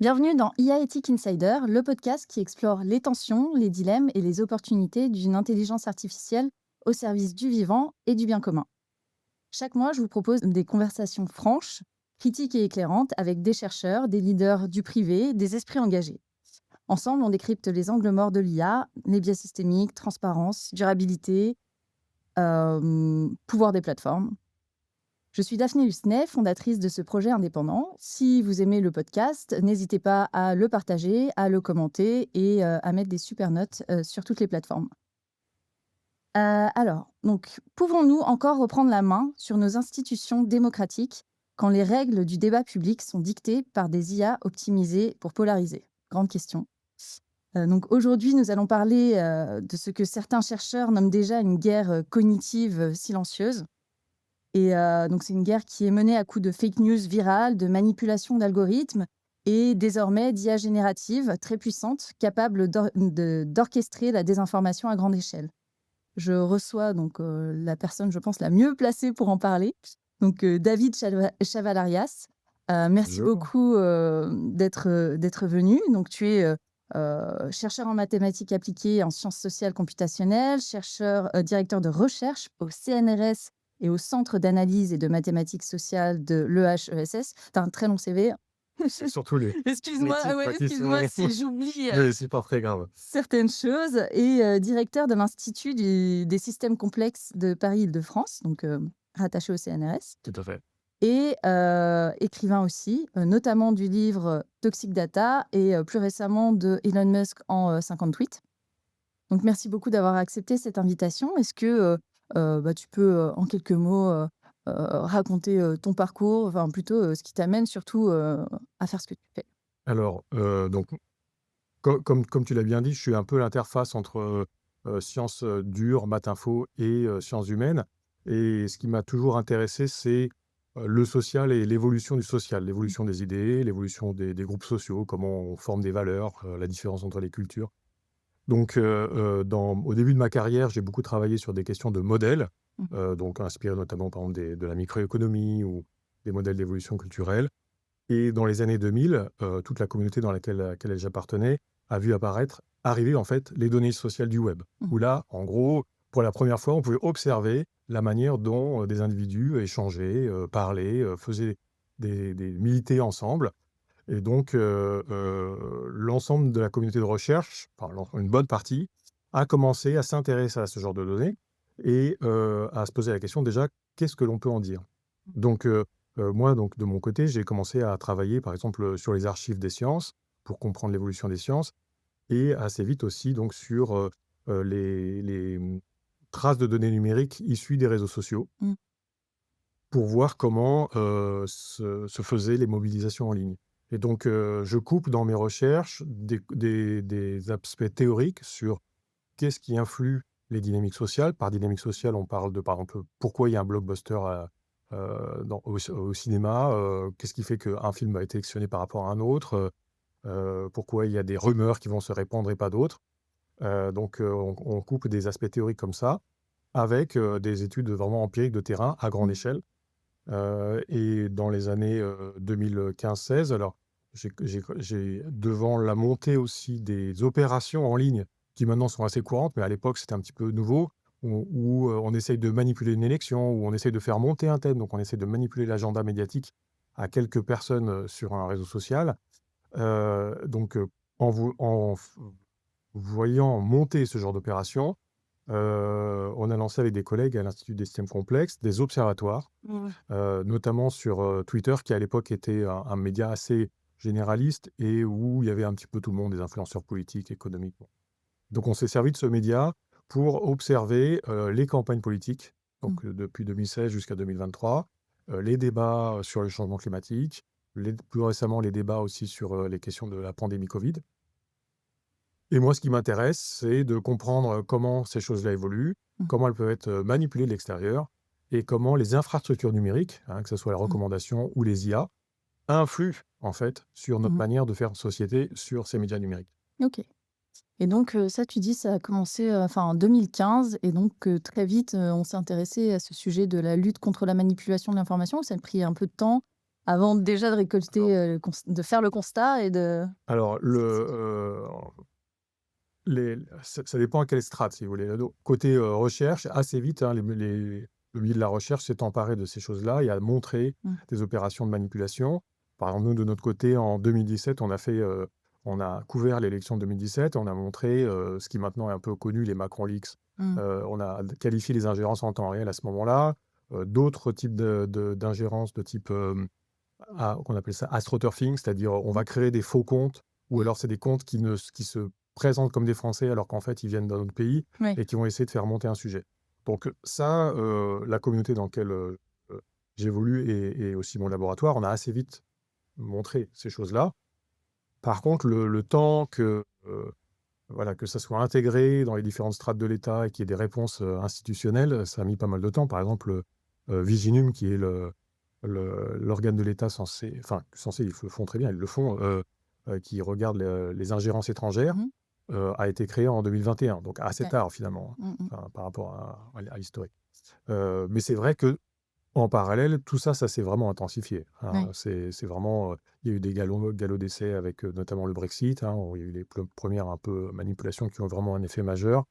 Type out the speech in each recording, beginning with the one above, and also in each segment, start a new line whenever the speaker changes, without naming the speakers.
Bienvenue dans IA Ethic Insider, le podcast qui explore les tensions, les dilemmes et les opportunités d'une intelligence artificielle au service du vivant et du bien commun. Chaque mois, je vous propose des conversations franches, critiques et éclairantes avec des chercheurs, des leaders du privé, des esprits engagés. Ensemble, on décrypte les angles morts de l'IA, les biais systémiques, transparence, durabilité, pouvoir des plateformes. Je suis Daphné Husnet, fondatrice de ce projet indépendant. Si vous aimez le podcast, n'hésitez pas à le partager, à le commenter et à mettre des super notes sur toutes les plateformes. Donc, pouvons-nous encore reprendre la main sur nos institutions démocratiques quand les règles du débat public sont dictées par des IA optimisées pour polariser? Grande question. Donc aujourd'hui, nous allons parler de ce que certains chercheurs nomment déjà une guerre cognitive silencieuse. Donc c'est une guerre qui est menée à coups de fake news virales, de manipulation d'algorithmes et désormais d'IA générative très puissante, capable d'orchestrer la désinformation à grande échelle. Je reçois donc la personne, je pense, la mieux placée pour en parler, donc David Chavalarias. Merci
Bonjour.
beaucoup d'être venu. Donc tu es chercheur en mathématiques appliquées et en sciences sociales computationnelles, directeur de recherche au CNRS et au Centre d'analyse et de mathématiques sociales de l'EHESS. Tu as un très long CV.
Surtout les
Excuse-moi,
métiers
ouais,
qui sont
excuse-moi si j'oublie
mais c'est pas très grave.
certaines choses et directeur de l'Institut des systèmes complexes de Paris-Île-de-France, donc rattaché au CNRS,
Tout à fait.
et écrivain aussi, notamment du livre Toxic Data et plus récemment de Elon Musk en 50 tweets. Donc merci beaucoup d'avoir accepté cette invitation. Est-ce que tu peux en quelques mots raconter ton parcours, enfin plutôt ce qui t'amène surtout à faire ce que tu fais?
Alors, donc comme tu l'as bien dit, je suis un peu l'interface entre, sciences, dures, maths info et sciences humaines, et ce qui m'a toujours intéressé, c'est, le social et l'évolution du social, l'évolution des idées, l'évolution des groupes sociaux, comment on forme des valeurs, la différence entre les cultures. Donc, au début de ma carrière, j'ai beaucoup travaillé sur des questions de modèles,
Mmh.
donc inspirés notamment par exemple de la microéconomie ou des modèles d'évolution culturelle. Et dans les années 2000, toute la communauté dans laquelle j'appartenais a vu arriver en fait les données sociales du web.
Mmh.
Où là, en gros, pour la première fois, on pouvait observer la manière dont, des individus échangeaient, parlaient, faisaient militaient ensemble. Et donc, l'ensemble de la communauté de recherche, enfin une bonne partie, a commencé à s'intéresser à ce genre de données et à se poser la question déjà: «Qu'est-ce que l'on peut en dire?» Donc, moi donc de mon côté, j'ai commencé à travailler par exemple, sur les archives des sciences, pour comprendre l'évolution des sciences, et assez vite aussi donc sur, traces de données numériques issues des réseaux sociaux,
Mmh.
pour voir comment, se faisaient les mobilisations en ligne. Et donc, je couple dans mes recherches des aspects théoriques sur qu'est-ce qui influe les dynamiques sociales. Par dynamique sociale, on parle de, par exemple, pourquoi il y a un blockbuster au cinéma, qu'est-ce qui fait qu'un film a été sélectionné par rapport à un autre, pourquoi il y a des rumeurs qui vont se répandre et pas d'autres. Donc, on couple des aspects théoriques comme ça avec, des études vraiment empiriques de terrain à grande
Mmh.
échelle. Et dans les années, 2015-16, alors j'ai devant la montée aussi des opérations en ligne qui maintenant sont assez courantes, mais à l'époque c'était un petit peu nouveau, on essaye de manipuler une élection, où on essaye de faire monter un thème, donc on essaie de manipuler l'agenda médiatique à quelques personnes, sur un réseau social. Donc, en voyant monter ce genre d'opération, on a lancé avec des collègues à l'Institut des systèmes complexes des observatoires,
Ouais.
notamment sur, Twitter, qui à l'époque était un média assez généraliste et où il y avait un petit peu tout le monde, des influenceurs politiques, économiques, bon. Donc on s'est servi de ce média pour observer, les campagnes politiques,
Mmh.
donc depuis 2016 jusqu'à 2023, les débats sur le changement climatique, plus récemment les débats aussi sur, les questions de la pandémie covid. Et moi, ce qui m'intéresse, c'est de comprendre comment ces choses-là évoluent,
Mmh.
comment elles peuvent être, manipulées de l'extérieur, et comment les infrastructures numériques, hein, que ce soit les
Mmh.
recommandations ou les IA, influent en fait sur notre
Mmh.
manière de faire société sur ces médias numériques.
OK. Et donc ça, tu dis, ça a commencé, en 2015 et donc très vite, on s'est intéressé à ce sujet de la lutte contre la manipulation de l'information. Ça a pris un peu de temps Avant déjà de récolter,
Alors
de faire le constat et de
alors ça dépend à quelle strate, si vous voulez. Donc côté, recherche, assez vite, hein, le milieu de la recherche s'est emparé de ces choses-là et a montré
mmh,
des opérations de manipulation. Par exemple, nous, de notre côté, en 2017, on a couvert l'élection de 2017, on a montré, ce qui maintenant est un peu connu, les Macron Leaks.
mmh,
On a qualifié les ingérences en temps réel à ce moment-là. D'autres types d'ingérences de type, qu'on appelle ça astroturfing, c'est-à-dire on
mmh,
va créer des faux comptes ou alors c'est des comptes qui se présentent comme des Français alors qu'en fait ils viennent d'un autre pays
ouais,
et qui vont essayer de faire monter un sujet. Donc ça, la communauté dans laquelle, j'évolue et aussi mon laboratoire, on a assez vite montré ces choses-là. Par contre, le temps que, voilà, que ça soit intégré dans les différentes strates de l'État et qu'il y ait des réponses, institutionnelles, ça a mis pas mal de temps. Par exemple, Viginum qui est l'organe de l'État censé, ils le font très bien, ils le font, qui regarde les ingérences étrangères,
mmh,
a été créé en 2021, donc assez
ouais,
tard finalement,
mmh mh,
enfin, par rapport à l'historique. Mais c'est vrai qu'en parallèle, tout ça, ça s'est vraiment intensifié, hein.
ouais,
C'est vraiment, il y a eu des galops d'essai avec, notamment le Brexit, hein, où il y a eu les premières un peu manipulations qui ont vraiment un effet majeur.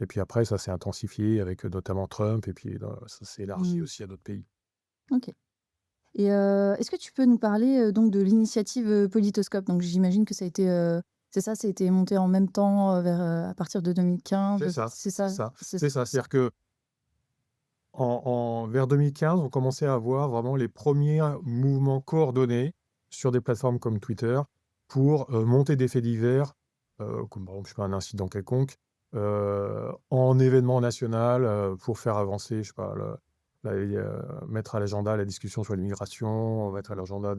Et puis après, ça s'est intensifié avec, notamment Trump, et puis, ça s'est élargi
mmh,
aussi à d'autres pays.
OK. Et est-ce que tu peux nous parler, donc de l'initiative, Politoscope? Donc j'imagine que ça a été, c'est ça, ça a été monté en même temps, à partir de 2015,
C'est ça,
c'est
c'est
ça?
ça,
C'est
c'est
ça?
ça. C'est-à-dire que vers 2015, on commençait à avoir vraiment les premiers mouvements coordonnés sur des plateformes comme Twitter pour, monter des faits divers, comme par exemple, je sais pas, un incident quelconque, en événement national, pour faire avancer, je sais pas, mettre à l'agenda la discussion sur l'immigration, mettre à l'agenda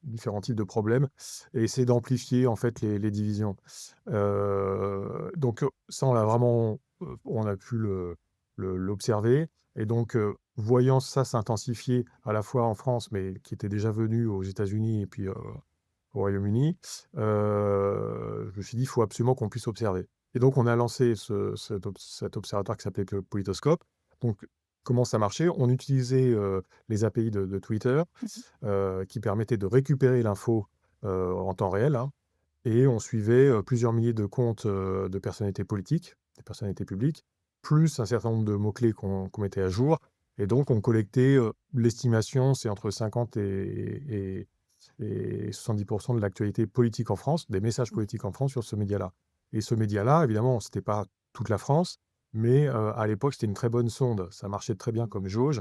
différents types de problèmes et essayer d'amplifier, en fait, les divisions. Donc, ça, on l'a vraiment, on a pu l'observer. Et donc, voyant ça s'intensifier à la fois en France, mais qui était déjà venu aux États-Unis et puis, au Royaume-Uni, je me suis dit: «Il faut absolument qu'on puisse observer». Et donc on a lancé cet observatoire qui s'appelait le Politoscope. Donc comment ça marchait? On utilisait, les API de Twitter,
Mmh.
qui permettaient de récupérer l'info, en temps réel, hein, et on suivait, plusieurs milliers de comptes, de personnalités politiques, des personnalités publiques, plus un certain nombre de mots-clés qu'on mettait à jour. Et donc on collectait, l'estimation, c'est entre 50 et 70 de l'actualité politique en France, des messages politiques en France sur ce média-là. Et ce média-là, évidemment, c'était pas toute la France, mais, à l'époque, c'était une très bonne sonde. Ça marchait très bien comme jauge.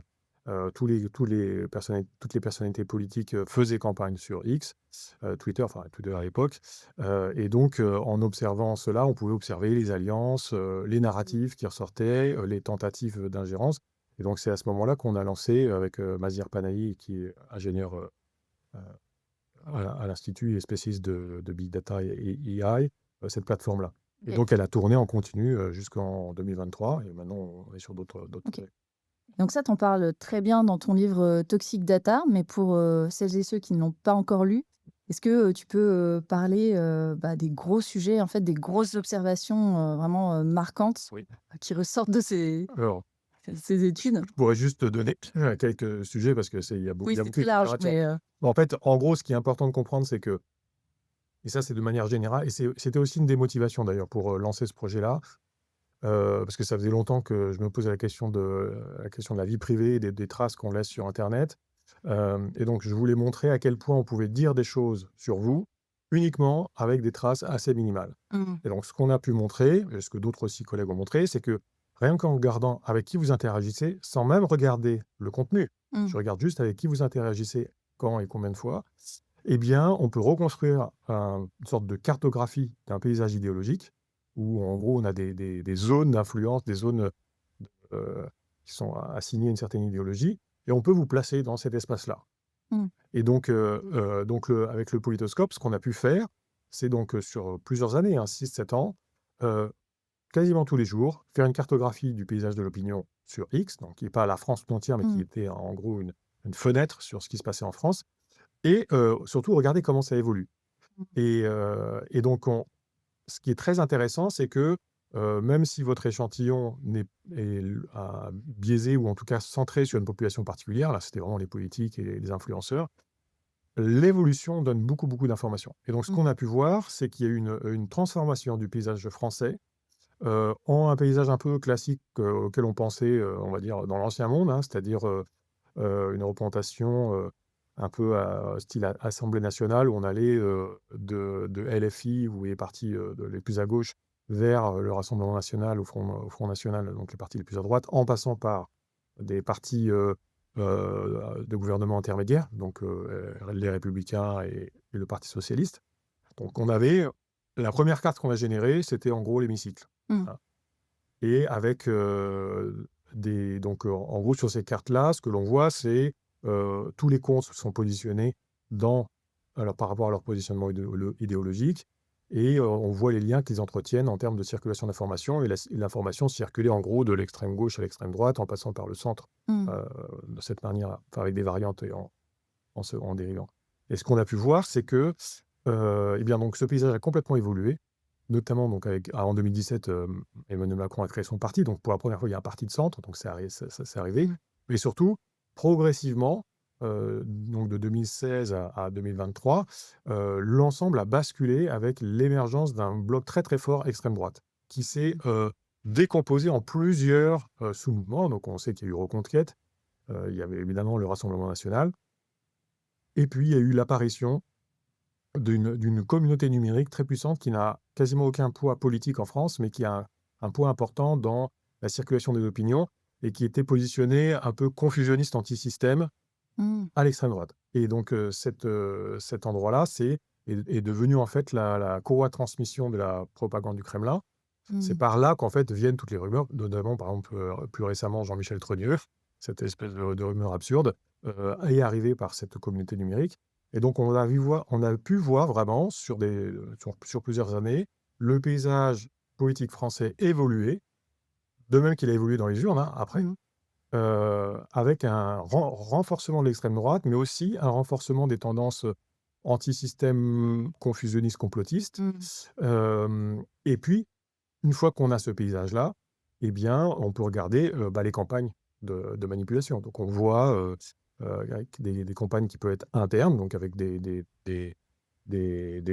Toutes les personnalités politiques, faisaient campagne sur X, Twitter, enfin Twitter à l'époque. Et donc, en observant cela, on pouvait observer les alliances, les narratifs qui ressortaient, les tentatives d'ingérence. Et donc c'est à ce moment-là qu'on a lancé, avec, Mazir Panahi, qui est ingénieur, heu, à l'Institut et spécialiste de big data et AI, cette plateforme-là. Et
OK,
donc elle a tourné en continu, jusqu'en 2023 et maintenant on est sur d'autres
OK.
projets.
Donc ça, tu en parles très bien dans ton livre, Toxic Data, mais pour, celles et ceux qui ne l'ont pas encore lu, est-ce que, tu peux, parler, bah, des gros sujets, en fait, des grosses observations, vraiment, marquantes,
Oui.
qui ressortent de
Alors,
ces études?
je pourrais juste te donner quelques sujets parce que il
Oui,
y a
c'est
beaucoup
très
de
large,
littérature.
mais
En fait, en gros, ce qui est important de comprendre, c'est que, et ça c'est de manière générale, et c'était aussi une des motivations d'ailleurs pour, lancer ce projet-là, parce que ça faisait longtemps que je me posais la question de la vie privée et des traces qu'on laisse sur internet. Et donc je voulais montrer à quel point on pouvait dire des choses sur vous, uniquement avec des traces assez minimales.
mmh,
Et donc ce qu'on a pu montrer, et ce que d'autres aussi collègues ont montré, c'est que rien qu'en regardant avec qui vous interagissez, sans même regarder le contenu,
mmh,
je regarde juste avec qui vous interagissez, quand et combien de fois, eh bien, on peut reconstruire une sorte de cartographie d'un paysage idéologique où, en gros, on a des zones d'influence, des zones, heu, qui sont assignées à une certaine idéologie, et on peut vous placer dans cet espace-là.
mmh,
Et donc avec le politoscope, ce qu'on a pu faire, c'est donc, sur plusieurs années, hein, 6-7 ans, heu, quasiment tous les jours, faire une cartographie du paysage de l'opinion sur X, donc qui est pas la France tout entière, mais qui
mmh,
était en gros une fenêtre sur ce qui se passait en France, et surtout regarder comment ça évolue.
mmh,
Et donc ce qui est très intéressant, c'est que même si votre échantillon biaisé ou en tout cas centré sur une population particulière, là, c'était vraiment les politiques et les influenceurs, l'évolution donne beaucoup, beaucoup d'informations. Et donc ce
Mmh.
qu'on a pu voir, c'est qu'il y a eu une transformation du paysage français, en un paysage un peu classique, auquel on pensait, on va dire dans l'ancien monde, hein, c'est-à-dire, une représentation, un peu style Assemblée nationale où on allait, de LFI ou les partis, les plus à gauche vers, le Rassemblement national au Front national, donc les partis les plus à droite, en passant par des partis, de gouvernement intermédiaire, donc les Républicains et le Parti socialiste. Donc on avait la première carte qu'on a générée, c'était en gros l'hémicycle.
Mmh.
Voilà. Et avec, en gros, sur ces cartes-là, ce que l'on voit, c'est, tous les comptes sont positionnés alors par rapport à leur positionnement idéologique et on voit les liens qu'ils entretiennent en termes de circulation d'informations et l'information circulait en gros de l'extrême gauche à l'extrême droite en passant par le centre,
Mmh.
heu, de cette manière, enfin avec des variantes et en dérivant. Et ce qu'on a pu voir, c'est que, et bien donc ce paysage a complètement évolué, notamment donc en 2017, Emmanuel Macron a créé son parti, donc pour la première fois, il y a un parti de centre, donc c'est arrivé.
Mmh.
Mais surtout, progressivement, donc de 2016 à 2023, l'ensemble a basculé avec l'émergence d'un bloc très, très fort extrême droite, qui s'est, décomposé en plusieurs, sous-mouvements. Donc on sait qu'il y a eu Reconquête, il y avait évidemment le Rassemblement national et puis il y a eu l'apparition d'une communauté numérique très puissante qui n'a quasiment aucun poids politique en France, mais qui a un poids important dans la circulation des opinions et qui était positionnée un peu confusionniste anti-système
Mmh.
à l'extrême droite. Et donc cet endroit-là, est devenu en fait la courroie de transmission de la propagande du Kremlin. C'est
Mmh.
par là qu'en fait viennent toutes les rumeurs, notamment par exemple, plus récemment Jean-Michel Trogneux, cette espèce de rumeur absurde, est arrivé par cette communauté numérique. Et donc on a pu voir vraiment sur plusieurs années, le paysage politique français évoluer, de même qu'il a évolué dans les urnes, hein, après,
Mmh.
avec un renforcement de l'extrême droite, mais aussi un renforcement des tendances, anti-système, confusionnistes, complotistes.
Mmh.
Et puis une fois qu'on a ce paysage-là, eh bien, on peut regarder, les campagnes de manipulation. Donc on voit, avec des campagnes qui peuvent être internes, donc avec des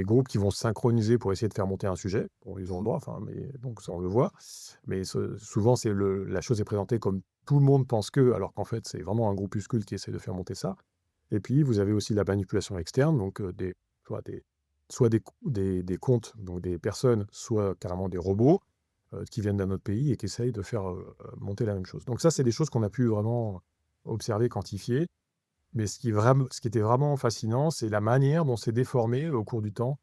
groupes qui vont se synchroniser pour essayer de faire monter un sujet. Bon, ils ont le droit, enfin, mais donc ça, on le voit. Mais souvent, la chose est présentée comme tout le monde pense que, alors qu'en fait, c'est vraiment un groupuscule qui essaie de faire monter ça. Et puis, vous avez aussi la manipulation externe, donc soit des, des comptes, donc des personnes, soit carrément des robots qui viennent d'un autre pays et qui essayent de faire monter la même chose. Donc ça, c'est des choses qu'on a pu vraiment observer, quantifier. Mais ce qui était vraiment fascinant, c'est la manière dont s'est déformé au cours du temps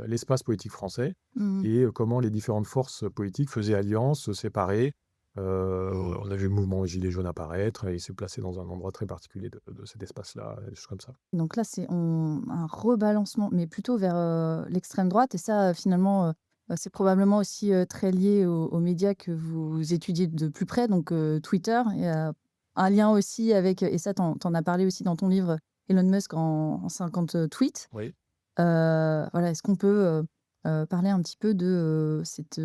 l'espace politique français
Mmh.
et comment les différentes forces politiques faisaient alliance, se séparaient. On a vu le mouvement Gilets jaunes apparaître et il s'est placé dans un endroit très particulier de cet espace-là, des choses comme ça.
Donc là, c'est un rebalancement, mais plutôt vers, l'extrême droite et ça, finalement, c'est probablement aussi, très lié aux médias que vous étudiez de plus près, donc Twitter. Il y a un lien aussi avec, et ça, tu en as parlé aussi dans ton livre, Elon Musk en 50 tweets.
Oui.
Voilà, est-ce qu'on peut, parler un petit peu de, cette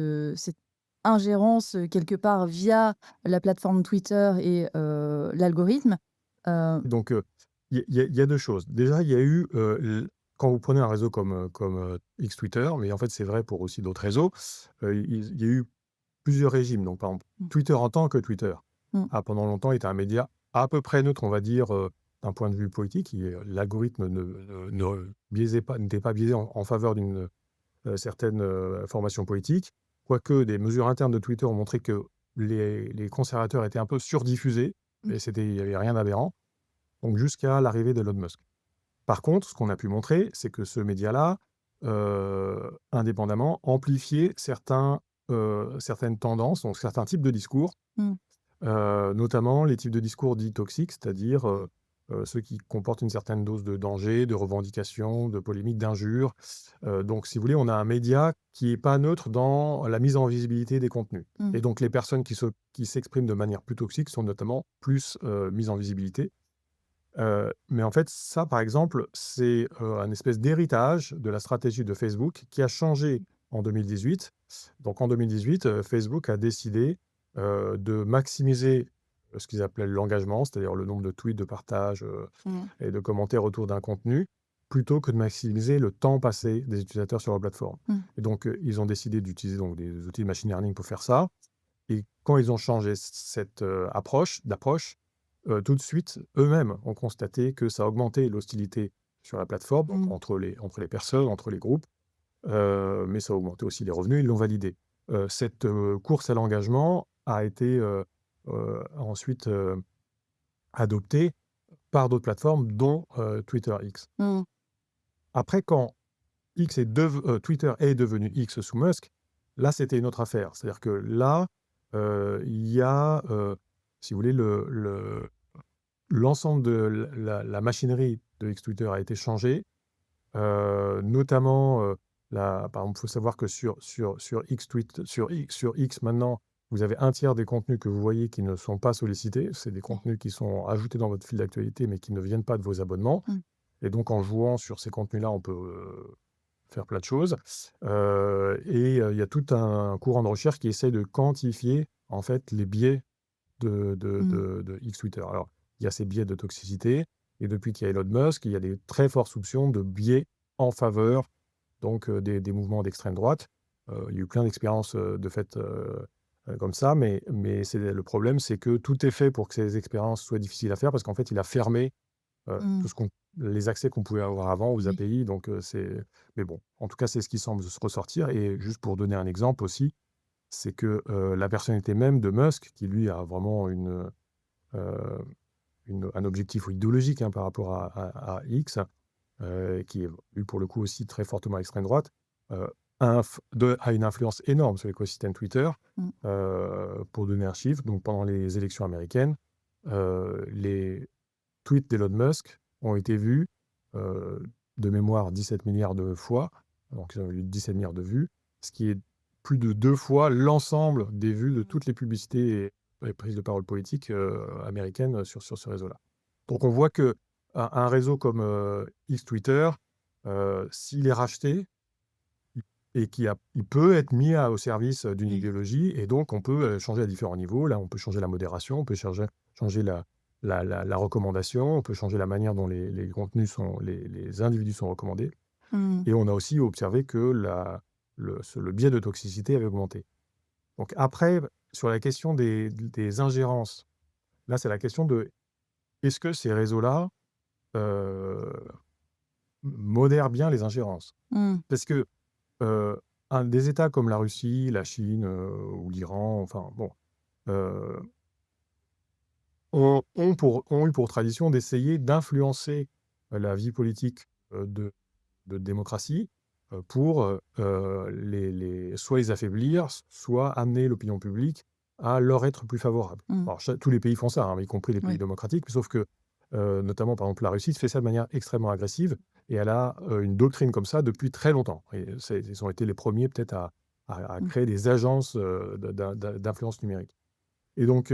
ingérence, quelque part via la plateforme Twitter et l'algorithme? Heu,
Donc, il y a 2 choses. Déjà, il y a eu, quand vous prenez un réseau comme X Twitter, mais en fait, c'est vrai pour aussi d'autres réseaux, il y a eu plusieurs régimes. Donc, par exemple,
mmh,
Twitter en tant que Twitter
mmh,
a pendant longtemps été un média à peu près neutre, on va dire, d'un point de vue politique. L'algorithme ne biaisait pas n'était pas biaisé en faveur d'une, certaine, formation politique. Quoique des mesures internes de Twitter ont montré que les conservateurs étaient un peu surdiffusés
mmh,
et il y avait rien d'aberrant. Donc jusqu'à l'arrivée d'Elon Musk. Par contre, ce qu'on a pu montrer, c'est que ce média-là, indépendamment, amplifiait certaines tendances, donc certains types de discours,
mmh,
notamment les types de discours dits toxiques, c'est-à-dire, ceux qui comportent une certaine dose de danger, de revendication, de polémique, d'injures. Donc si vous voulez, on a un média qui est pas neutre dans la mise en visibilité des contenus.
mmh,
Et donc les personnes qui s'expriment de manière plus toxique sont notamment plus, mises en visibilité. Mais en fait, ça, par exemple, c'est, un espèce d'héritage de la stratégie de Facebook qui a changé en 2018 Donc en 2018, Facebook a décidé de maximiser ce qu'ils appelaient l'engagement, c'est-à-dire le nombre de tweets, de partages
Mmh.
et de commentaires autour d'un contenu, plutôt que de maximiser le temps passé des utilisateurs sur la plateforme.
Mmh.
Et donc, ils ont décidé d'utiliser donc, des outils de machine learning pour faire ça. Et quand ils ont changé cette d'approche, tout de suite, eux-mêmes ont constaté que ça augmentait l'hostilité sur la plateforme, donc
Mmh.
entre les personnes, entre les groupes, mais ça augmentait aussi les revenus, ils l'ont validé. Cette course à l'engagement a été ensuite adoptée par d'autres plateformes, dont Twitter X.
Mmh.
Après, quand Twitter est devenu X sous Musk, là, c'était une autre affaire. C'est-à-dire que là, il y a, si vous voulez, l'ensemble de la machinerie de X Twitter a été changée, notamment, par exemple, il faut savoir que sur X maintenant, vous avez un tiers des contenus que vous voyez qui ne sont pas sollicités. C'est des
Ouais.
contenus qui sont ajoutés dans votre fil d'actualité, mais qui ne viennent pas de vos abonnements.
Mmh.
Et donc, en jouant sur ces contenus-là, on peut faire plein de choses. Il y a tout un courant de recherche qui essaie de quantifier en fait les biais
Mmh.
de X Twitter. Alors, il y a ces biais de toxicité, et depuis qu'il y a Elon Musk, il y a des très forts soupçons de biais en faveur donc des mouvements d'extrême droite. Il y a eu plein d'expériences de fait comme ça, mais le problème, c'est que tout est fait pour que ces expériences soient difficiles à faire, parce qu'en fait, il a fermé
Mmh.
tout les accès qu'on pouvait avoir avant aux
Oui.
API. Donc, mais bon, en tout cas, c'est ce qui semble se ressortir. Et juste pour donner un exemple aussi, c'est que la personnalité même de Musk, qui lui a vraiment euh, un objectif idéologique hein, par rapport à X, qui est lui pour le coup aussi très fortement à l'extrême droite, euh, a une influence énorme sur l'écosystème Twitter.
Mmh.
Pour donner un chiffre, donc pendant les élections américaines, les tweets d'Elon Musk ont été vus, de mémoire 17 milliards de fois, donc ils ont eu 17 milliards de vues, ce qui est plus de 2 fois l'ensemble des vues de toutes les publicités et prises de parole politiques américaines sur ce réseau-là. Donc on voit que un réseau comme X Twitter, s'il est racheté, il peut être mis au service d'une
Oui.
idéologie, et donc on peut changer à différents niveaux. Là, on peut changer la modération, on peut changer la recommandation, on peut changer la manière dont les contenus les individus sont recommandés.
Mmh.
Et on a aussi observé que le biais de toxicité avait augmenté. Donc après, sur la question des ingérences, là, c'est la question de est-ce que ces réseaux-là euh, modèrent bien les ingérences?
Mmh.
Parce que des États comme la Russie, la Chine ou l'Iran, enfin bon, euh, ont eu pour tradition d'essayer d'influencer la vie politique de démocratie pour soit les affaiblir, soit amener l'opinion publique à leur être plus favorable.
Mmh.
Alors, tous les pays font ça, hein, y compris les pays
Oui.
démocratiques, sauf que, notamment, par exemple, la Russie fait ça de manière extrêmement agressive, et elle a une doctrine comme ça depuis très longtemps. Et ils ont été les premiers peut-être à
Mmh.
créer des agences d'influence numérique. Et donc,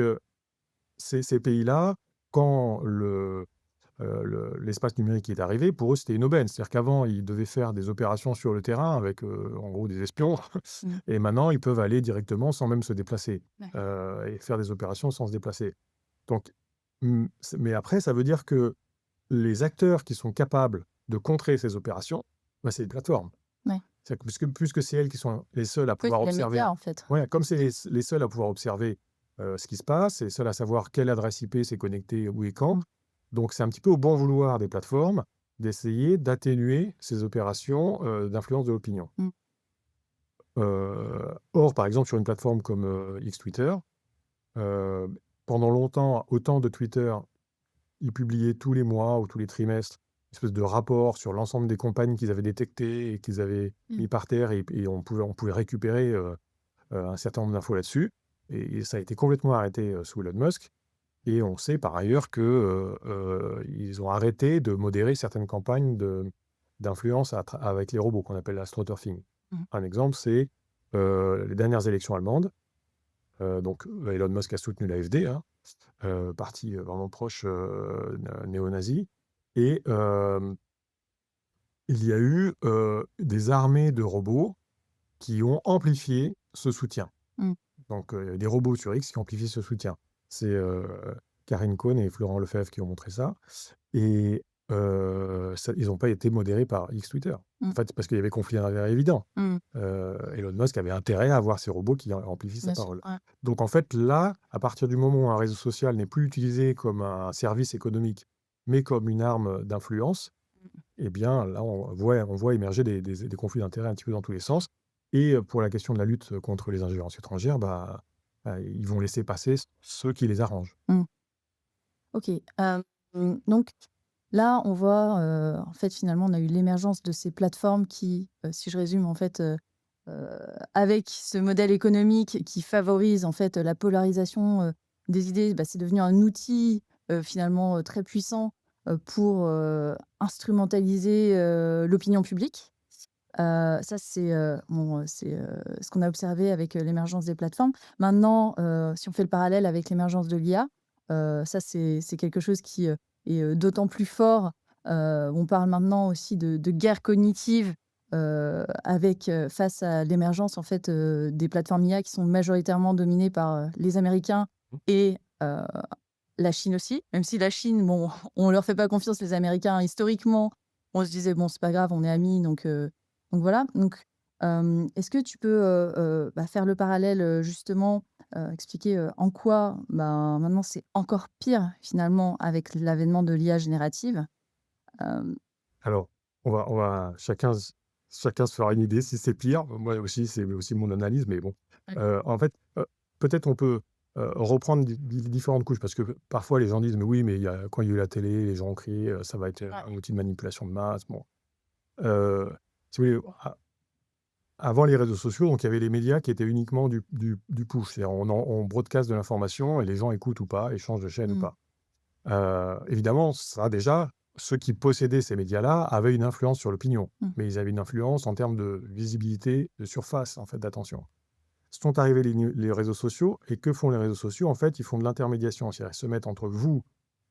ces pays-là, quand l'espace numérique est arrivé, pour eux, c'était une aubaine. C'est-à-dire qu'avant, ils devaient faire des opérations sur le terrain avec, en gros, des espions.
Mmh.
Et maintenant, ils peuvent aller directement sans même se déplacer
D'accord.
et faire des opérations sans se déplacer. Donc, mais après, ça veut dire que les acteurs qui sont capables de contrer ces opérations, bah, c'est les plateformes.
Ouais.
C'est-à-dire que puisque c'est elles qui sont les seules à
Oui,
pouvoir
c'est les
observer.
médias, en fait.
Ouais, comme c'est les seuls à pouvoir observer ce qui se passe, les seuls à savoir quelle adresse IP s'est connectée où et quand.
Mmh.
Donc c'est un petit peu au bon vouloir des plateformes d'essayer d'atténuer ces opérations d'influence de l'opinion.
Mmh.
Or, par exemple, sur une plateforme comme X Twitter, euh, pendant longtemps, autant de Twitter, ils publiaient tous les mois ou tous les trimestres une espèce de rapport sur l'ensemble des compagnies qu'ils avaient détectées et qu'ils avaient
Mmh.
mis par terre, et on pouvait récupérer un certain nombre d'infos là-dessus. Et ça a été complètement arrêté sous Elon Musk. Et on sait par ailleurs que ils ont arrêté de modérer certaines campagnes d'influence avec les robots qu'on appelle l'astroturfing.
Mmh.
Un exemple, c'est les dernières élections allemandes. Donc Elon Musk a soutenu l'AfD, hein, parti vraiment proche néo-nazi. Et il y a eu des armées de robots qui ont amplifié ce soutien.
Mmh.
Donc, des robots sur X qui amplifient ce soutien. C'est, Karine Cohn et Florent Lefebvre qui ont montré ça et ça ils n'ont pas été modérés par X Twitter.
Mmh.
En fait, parce qu'il y avait conflit d'intérêts évident.
Mmh.
Elon Musk avait intérêt à avoir ces robots qui amplifient sa
Bien sûr,
parole.
ouais.
Donc en fait, là, à partir du moment où un réseau social n'est plus utilisé comme un service économique, mais comme une arme d'influence, eh bien, là, on voit émerger des conflits d'intérêts un petit peu dans tous les sens. Et pour la question de la lutte contre les ingérences étrangères, ils vont laisser passer ceux qui les arrangent.
Mmh. OK. Donc là, on voit, en fait, finalement, on a eu l'émergence de ces plateformes qui, si je résume, en fait, avec ce modèle économique qui favorise, en fait, la polarisation, des idées, c'est devenu un outil, finalement, très puissant, pour, instrumentaliser, l'opinion publique. Ça, c'est, c'est, ce qu'on a observé avec, l'émergence des plateformes. Maintenant, si on fait le parallèle avec l'émergence de l'IA, ça, c'est quelque chose qui, est, d'autant plus fort. On parle maintenant aussi de guerre cognitive, avec, face à l'émergence, en fait, des plateformes IA qui sont majoritairement dominées par, les Américains et la Chine aussi. Même si la Chine, bon, on leur fait pas confiance, les Américains. Historiquement, on se disait: «Bon, c'est pas grave, on est amis», donc voilà. Donc, est-ce que tu peux, faire le parallèle, justement, expliquer, en quoi, maintenant c'est encore pire finalement avec l'avènement de l'IA générative? Hem,
Alors, on va chacun se fera une idée si c'est pire. Moi aussi, c'est aussi mon analyse, mais bon. En fait, peut-être on peut, reprendre différentes couches parce que parfois les gens disent: «Mais oui, mais quand il y a eu la télé, les gens ont crié, ça va être
Ouais.
un outil de manipulation de masse». Bon, heu, si vous voulez, avant les réseaux sociaux, donc il y avait les médias qui étaient uniquement du push. C'est-à-dire on broadcast de l'information et les gens écoutent ou pas, et changent de chaîne ou
Mmh.
pas. Évidemment, ça déjà, ceux qui possédaient ces médias-là avaient une influence sur l'opinion,
Mmh.
mais ils avaient une influence en termes de visibilité, de surface, en fait, d'attention. Sont arrivés les réseaux sociaux, et que font les réseaux sociaux? En fait, ils font de l'intermédiation, c'est-à-dire ils se mettent entre vous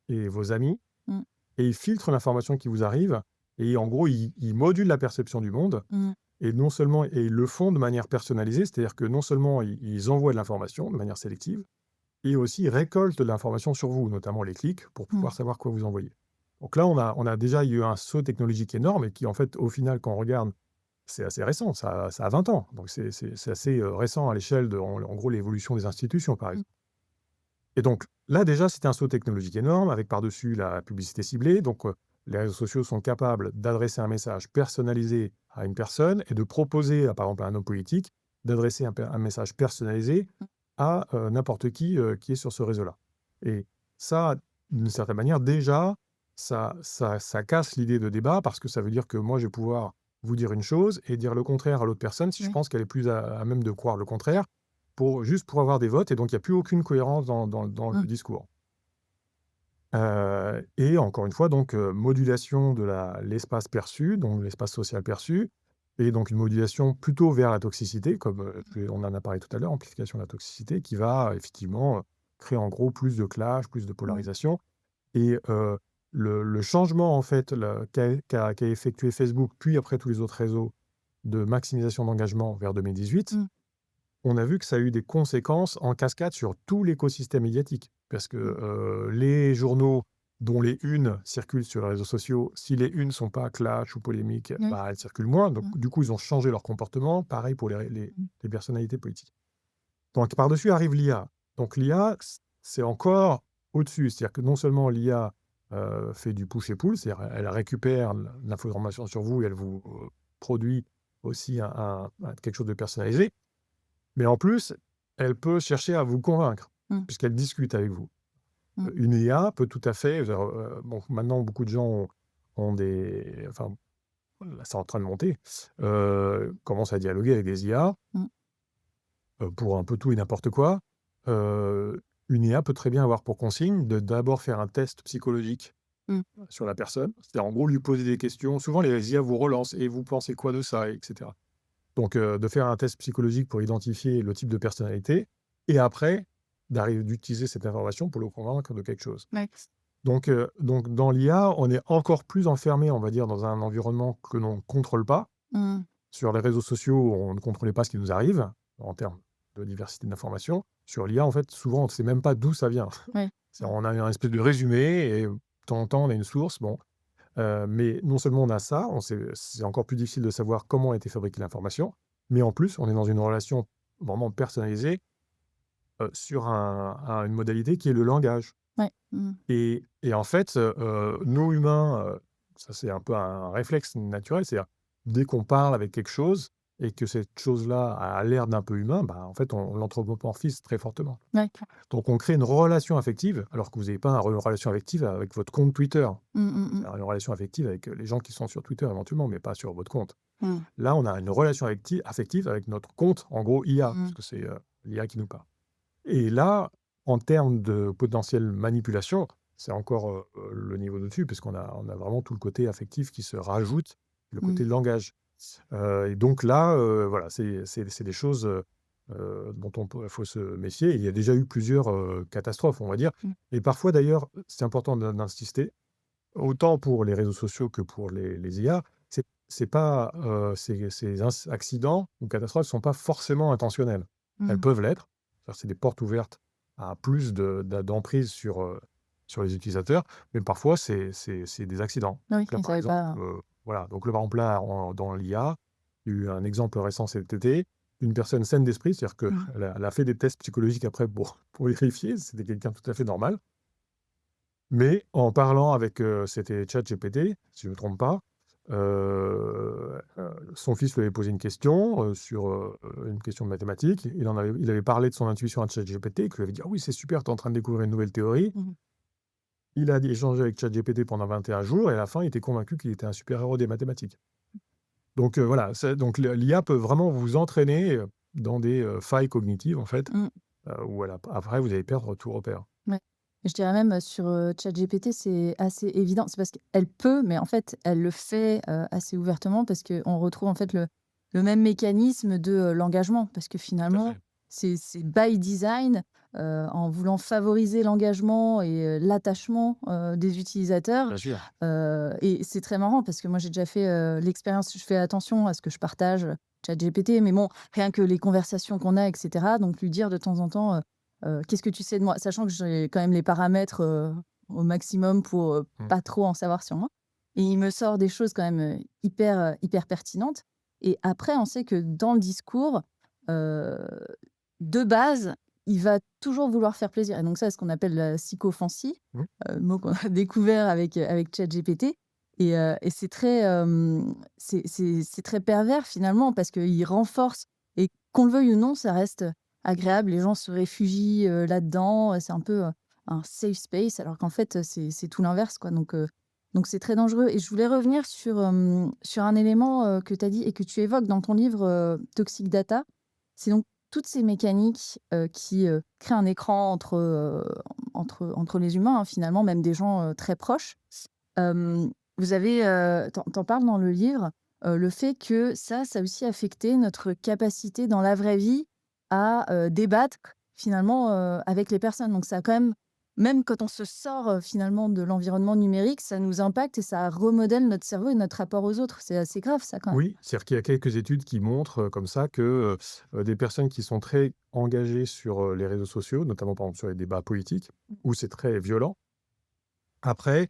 et vos amis
Mmh.
et ils filtrent l'information qui vous arrive, et en gros, ils modulent la perception du monde,
Mmh.
et non seulement, et ils le font de manière personnalisée, c'est-à-dire que non seulement ils envoient de l'information de manière sélective, et aussi ils récoltent de l'information sur vous, notamment les clics, pour
Mmh.
pouvoir savoir quoi vous envoyer. Donc là, on a déjà eu un saut technologique énorme, et qui, en fait, au final, quand on regarde, c'est assez récent, ça a 20 ans. Donc c'est assez, récent à l'échelle de, en gros, l'évolution des institutions, par
Mmh.
exemple. Et donc là, déjà, c'était un saut technologique énorme, avec par-dessus la publicité ciblée. Donc, les réseaux sociaux sont capables d'adresser un message personnalisé à une personne, et de proposer, par exemple, à un homme politique, d'adresser un message personnalisé à n'importe qui est sur ce réseau-là. Et ça, d'une certaine manière, déjà, ça casse l'idée de débat, parce que ça veut dire que moi, je vais pouvoir vous dire une chose et dire le contraire à l'autre personne, si je
Oui.
pense qu'elle est plus à même de croire le contraire, juste pour avoir des votes, et donc il y a plus aucune cohérence dans le
Mmh.
discours. Et encore une fois, donc, modulation de l'espace perçu, donc l'espace social perçu, et donc une modulation plutôt vers la toxicité, comme, on en a parlé tout à l'heure, amplification de la toxicité, qui va effectivement, créer en gros plus de clash, plus de
Mmh.
polarisation. Et le changement, en fait, qu'a effectué Facebook, puis après tous les autres réseaux, de maximisation d'engagement vers 2018,
Mmh.
on a vu que ça a eu des conséquences en cascade sur tout l'écosystème médiatique. Parce que,
Mmh.
les journaux dont les unes circulent sur les réseaux sociaux, si les unes sont pas clash ou polémiques,
Oui.
elles circulent moins. Donc
Mmh.
du coup, ils ont changé leur comportement. Pareil pour
Mmh.
les personnalités politiques. Donc par-dessus arrive l'IA. Donc l'IA, c'est encore au-dessus. C'est-à-dire que non seulement l'IA, fait du push et pull, c'est-à-dire elle récupère l'information sur vous, et elle vous, produit aussi quelque chose de personnalisé. Mais en plus, elle peut chercher à vous convaincre,
Mmh.
puisqu'elle discute avec vous.
Mmh.
Une IA peut tout à fait, bon, maintenant beaucoup de gens ont enfin, là, c'est en train de monter, commencent à dialoguer avec des IA,
Mmh.
pour un peu tout et n'importe quoi. Une IA peut très bien avoir pour consigne de d'abord faire un test psychologique
Mmh.
sur la personne. C'est-à-dire, en gros, lui poser des questions. Souvent, les IA vous relancent: «Et vous pensez quoi de ça?» et cetera. Donc, de faire un test psychologique pour identifier le type de personnalité, et après, d'utiliser cette information pour le convaincre de quelque chose.
Ouais.
Donc dans l'IA, on est encore plus enfermé, on va dire, dans un environnement que l'on ne contrôle pas,
Mmh.
Sur les réseaux sociaux, on ne contrôlait pas ce qui nous arrive en termes de diversité d'informations. Sur l'IA, en fait, souvent, on ne sait même pas d'où ça vient.
Ouais.
On a un espèce de résumé et de temps en temps, on a une source. Bon, mais non seulement on a ça, c'est encore plus difficile de savoir comment a été fabriquée l'information, mais en plus, on est dans une relation vraiment personnalisée sur une modalité qui est le langage.
Ouais. Mmh.
Et en fait, nous humains, ça c'est un peu un réflexe naturel, c'est-à-dire dès qu'on parle avec quelque chose et que cette chose-là a l'air d'un peu humain, bah, en fait, on l'anthropomorphise très fortement.
Ouais.
Donc on crée une relation affective, alors que vous n'avez pas une relation affective avec votre compte Twitter.
Mmh, mmh mh.
Une relation affective avec les gens qui sont sur Twitter éventuellement, mais pas sur votre compte.
Mmh.
Là, on a une relation affective avec notre compte, en gros IA,
Mmh.
puisque c'est l'IA qui nous parle. Et là, en termes de potentielle manipulation, c'est encore le niveau au-dessus, puisqu'on a vraiment tout le côté affectif qui se rajoute, le
Mmh.
côté langage. Et donc là, voilà, c'est des choses dont il faut se méfier. Et il y a déjà eu plusieurs catastrophes, on va dire.
Mmh.
Et parfois, d'ailleurs, c'est important d'insister, autant pour les réseaux sociaux que pour les IA, c'est pas, ces accidents ou catastrophes ne sont pas forcément intentionnels. Elles
Mmh.
peuvent l'être, c'est des portes ouvertes à plus d'emprise sur les utilisateurs, mais parfois c'est des accidents.
Oui,
Donc là,
ils
par
savaient
exemple,
pas.
voilà, donc là, par exemple, là, dans l'IA, il y a eu un exemple récent cet été, une personne saine d'esprit, c'est-à-dire
Mmh.
qu'elle a fait des tests psychologiques après pour vérifier, c'était quelqu'un tout à fait normal. Mais en parlant avec, c'était ChatGPT, si je ne me trompe pas, son fils lui avait posé une question, sur, une question de mathématiques. Il avait parlé de son intuition à ChatGPT, qui lui avait dit: «Ah oui, c'est super, tu es en train de découvrir une nouvelle théorie».
Mmh.
Il a échangé avec ChatGPT pendant 21 jours et à la fin, il était convaincu qu'il était un super héros des mathématiques. Donc voilà, donc l'IA peut vraiment vous entraîner, dans des, failles cognitives, en fait,
Mmh.
où après vous allez perdre tout repère.
Ouais. Je dirais même, sur, ChatGPT, c'est assez évident. C'est parce qu'elle peut, mais en fait, elle le fait, assez ouvertement parce qu'on retrouve, en fait, le même mécanisme de, l'engagement. Parce que
Tout à
finalement,
fait.
c'est by design, en voulant favoriser l'engagement et l'attachement, des utilisateurs.
Bien sûr.
Et c'est très marrant parce que moi, j'ai déjà fait, l'expérience. Je fais attention à ce que je partage, ChatGPT, mais bon, rien que les conversations qu'on a et cetera, donc lui dire de temps en temps, «Qu'est-ce que tu sais de moi?» Sachant que j'ai quand même les paramètres, au maximum pour,
Mmh.
pas trop en savoir sur moi, et il me sort des choses quand même, hyper pertinentes. Et après, on sait que dans le discours, heu, de base, il va toujours vouloir faire plaisir, et donc ça, c'est ce qu'on appelle la sycophansie,
Mmh.
mot qu'on a découvert avec ChatGPT. Et c'est très, c'est très pervers finalement parce qu'il renforce, et qu'on le veuille ou non, ça reste agréable. Les gens se réfugient, là-dedans, c'est un peu, un safe space, alors qu'en fait, c'est tout l'inverse, quoi. Donc c'est très dangereux. Et je voulais revenir sur un élément, que tu as dit et que tu évoques dans ton livre, Toxic Data. C'est donc toutes ces mécaniques, qui, créent un écran entre les humains, hein, finalement, même des gens, très proches. Vous avez, tu parles dans le livre, le fait que ça a aussi affecté notre capacité dans la vraie vie à, débattre finalement, avec les personnes. Donc ça a quand même quand on se sort, finalement de l'environnement numérique, ça nous impacte et ça remodèle notre cerveau et notre rapport aux autres. C'est assez grave ça quand même.
Oui, c'est-à-dire qu'il y a quelques études qui montrent, comme ça que, des personnes qui sont très engagées sur, les réseaux sociaux, notamment par exemple sur les débats politiques, où c'est très violent, après,